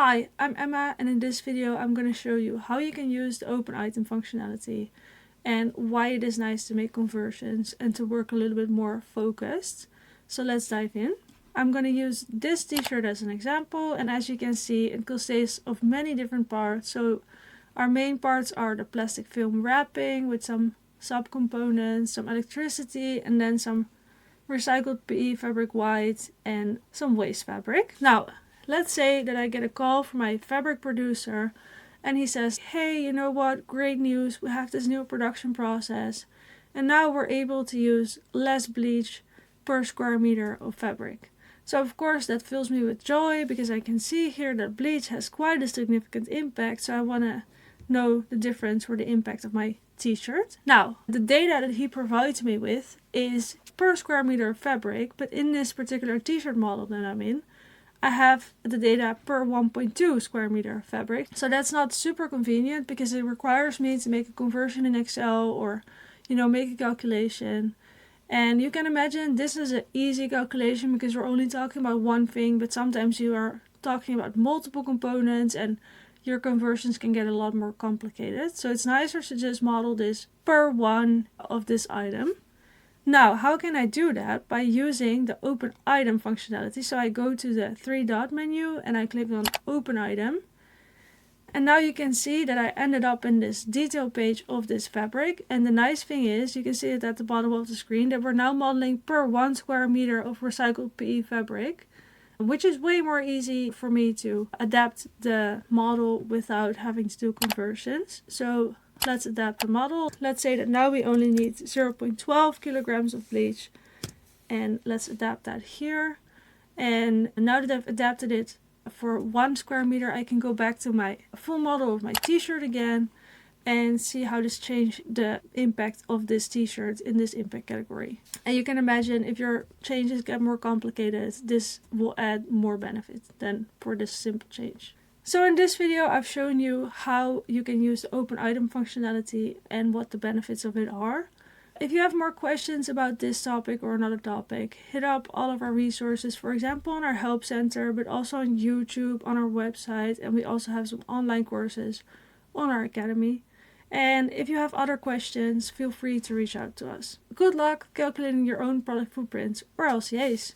Hi, I'm Emma, and in this video I'm going to show you how you can use the open item functionality and why it is nice to make conversions and to work a little bit more focused. So let's dive in. I'm going to use this t-shirt as an example, and as you can see it consists of many different parts. So our main parts are the plastic film wrapping with some subcomponents, some electricity, and then some recycled PE fabric white and some waste fabric. Now let's say that I get a call from my fabric producer and he says, hey, you know what, great news, we have this new production process and now we're able to use less bleach per square meter of fabric. So of course that fills me with joy because I can see here that bleach has quite a significant impact, so I want to know the difference or the impact of my t-shirt. Now, the data that he provides me with is per square meter of fabric, but in this particular t-shirt model that I'm in, I have the data per 1.2 square meter of fabric. So that's not super convenient because it requires me to make a conversion in Excel or, make a calculation. And you can imagine this is an easy calculation because we're only talking about one thing, but sometimes you are talking about multiple components and your conversions can get a lot more complicated. So it's nicer to just model this per one of this item. Now, how can I do that? By using the open item functionality. So I go to the three dot menu and I click on open item. And now you can see that I ended up in this detail page of this fabric. And the nice thing is, you can see it at the bottom of the screen, that we're now modeling per 1 square meter of recycled PE fabric, which is way more easy for me to adapt the model without having to do conversions. So let's adapt the model. Let's say that now we only need 0.12 kilograms of bleach. And let's adapt that here. And now that I've adapted it for 1 square meter, I can go back to my full model of my t-shirt again and see how this changed the impact of this t-shirt in this impact category. And you can imagine if your changes get more complicated, this will add more benefit than for this simple change. So in this video I've shown you how you can use the open item functionality and what the benefits of it are. If you have more questions about this topic or another topic, hit up all of our resources, for example on our help center, but also on YouTube, on our website, and we also have some online courses on our academy. And if you have other questions, feel free to reach out to us. Good luck calculating your own product footprints or LCAs.